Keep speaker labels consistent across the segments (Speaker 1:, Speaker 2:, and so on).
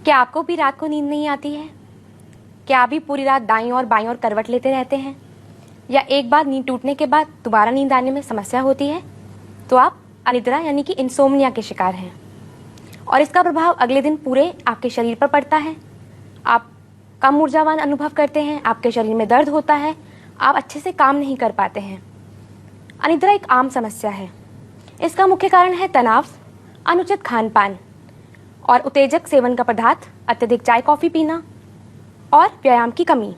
Speaker 1: क्या आपको भी रात को नींद नहीं आती है? क्या आप भी पूरी रात दाईं और बाईं ओर करवट लेते रहते हैं? या एक बार नींद टूटने के बाद दोबारा नींद आने में समस्या होती है? तो आप अनिद्रा यानी कि इंसोम्निया के शिकार हैं और इसका प्रभाव अगले दिन पूरे आपके शरीर पर पड़ता है। आप कम ऊर्जावान अनुभव करते हैं, आपके शरीर में दर्द होता है, आप अच्छे से काम नहीं कर पाते हैं। अनिद्रा एक आम समस्या है। इसका मुख्य कारण है तनाव, अनुचित खान पान और उत्तेजक सेवन का पदार्थ, अत्यधिक चाय कॉफ़ी पीना और व्यायाम की कमी।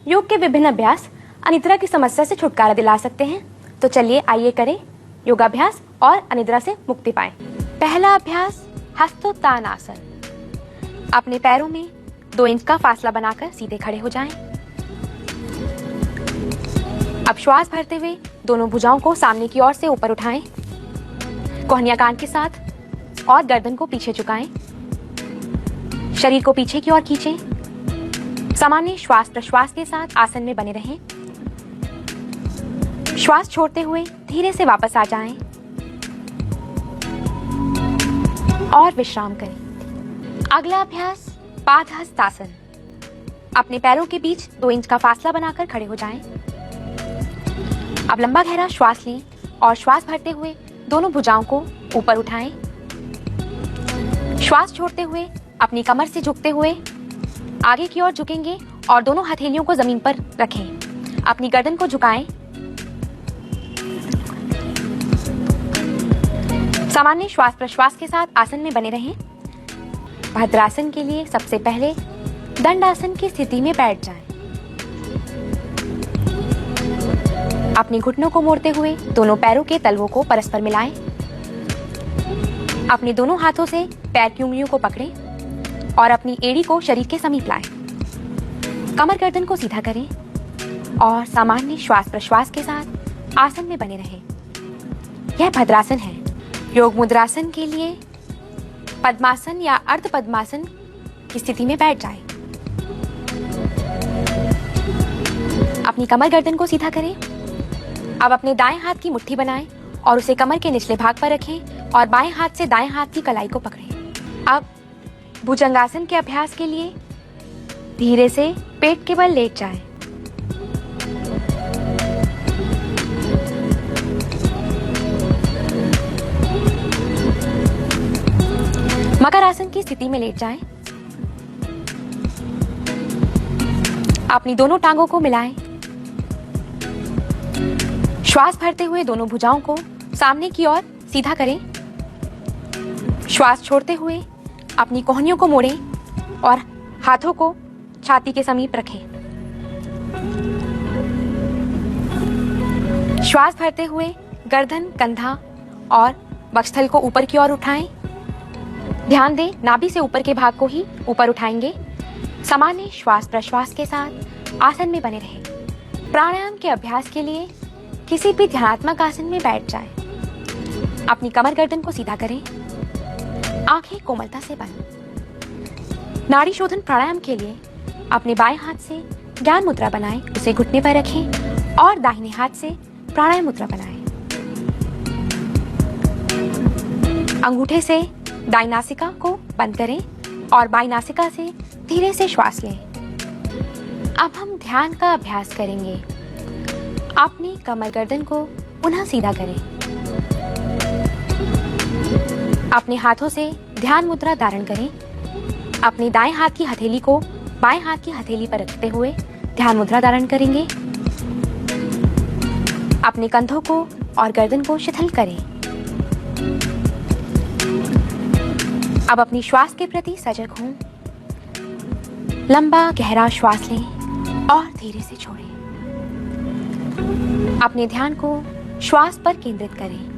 Speaker 1: योग के विभिन्न अभ्यास अनिद्रा की समस्या से छुटकारा दिला सकते हैं। तो चलिए आइए करें योगाभ्यास और अनिद्रा से मुक्ति पाएं। पहला अभ्यास हस्तोत्तान आसन। अपने पैरों में 2 इंच का फासला बनाकर सीधे खड़े हो जाएं। अब श्वास भरते हुए दोनों भुजाओं को सामने की ओर से ऊपर उठाएं, कोहनिया कान के साथ और गर्दन को पीछे झुकाएं। शरीर को पीछे की ओर खींचें। सामान्य श्वास प्रश्वास के साथ आसन में बने रहें। श्वास छोड़ते हुए धीरे से वापस आ जाएं और विश्राम करें। अगला अभ्यास पादहस्तासन। अपने पैरों के बीच 2 इंच का फासला बनाकर खड़े हो जाएं। अब लंबा गहरा श्वास लें और श्वास भरते हुए दोनों भुजाओं को ऊपर उठाएं। श्वास छोड़ते हुए अपनी कमर से झुकते हुए आगे की ओर झुकेंगे और दोनों हथेलियों को जमीन पर रखें। अपनी गर्दन को झुकाएं। सामान्य श्वास प्रश्वास के साथ आसन में बने रहें। भद्रासन के लिए सबसे पहले दंडासन की स्थिति में बैठ जाएं। अपने घुटनों को मोड़ते हुए दोनों पैरों के तलवों को परस्पर मिलाएं। अपने दोनों हाथों से पैर की उंगलियों को पकड़ें और अपनी एड़ी को शरीर के समीप लाएं। कमर गर्दन को सीधा करें और सामान्य श्वास प्रश्वास के साथ आसन में बने रहें। यह भद्रासन है। योग मुद्रासन के लिए पद्मासन या अर्ध पद्मासन की स्थिति में बैठ जाएं। अपनी कमर गर्दन को सीधा करें। अब अपने दाएं हाथ की मुट्ठी बनाएं और उसे कमर के निचले भाग पर रखें और बाएं हाथ से दाएं हाथ की कलाई को पकड़ें। अब भुजंगासन के अभ्यास के लिए धीरे से पेट के बल लेट जाएं। मकर आसन की स्थिति में लेट जाएं। अपनी दोनों टांगों को मिलाएं। श्वास भरते हुए दोनों भुजाओं को सामने की ओर सीधा करें। श्वास छोड़ते हुए अपनी कोहनियों को मोड़ें और हाथों को छाती के समीप रखें। श्वास भरते हुए गर्दन, कंधा और वक्षस्थल को ऊपर की ओर उठाएं। ध्यान दें, नाभि से ऊपर के भाग को ही ऊपर उठाएंगे। सामान्य श्वास प्रश्वास के साथ आसन में बने रहें। प्राणायाम के अभ्यास के लिए किसी भी ध्यानात्मक आसन में बैठ जाएं। अपनी कमर गर्दन को सीधा करें। आंखें कोमलता से बंद। नाड़ी शोधन प्राणायाम के लिए अपने बाएं हाथ से ज्ञान मुद्रा बनाएं, उसे घुटने पर रखें और दाहिने हाथ से प्राणायाम मुद्रा बनाएं। अंगूठे से दाईं नासिका को बंद करें और बाईं नासिका से धीरे से श्वास लें। अब हम ध्यान का अभ्यास करेंगे। अपनी कमर गर्दन को पुनः सीधा करें। अपने हाथों से ध्यान मुद्रा धारण करें। अपने दाएं हाथ की हथेली को बाएं हाथ की हथेली पर रखते हुए ध्यान मुद्रा धारण करेंगे। अपने कंधों को और गर्दन को शिथिल करें। अब अपनी श्वास के प्रति सजग हों। लंबा गहरा श्वास लें और धीरे से छोड़ें। अपने ध्यान को श्वास पर केंद्रित करें।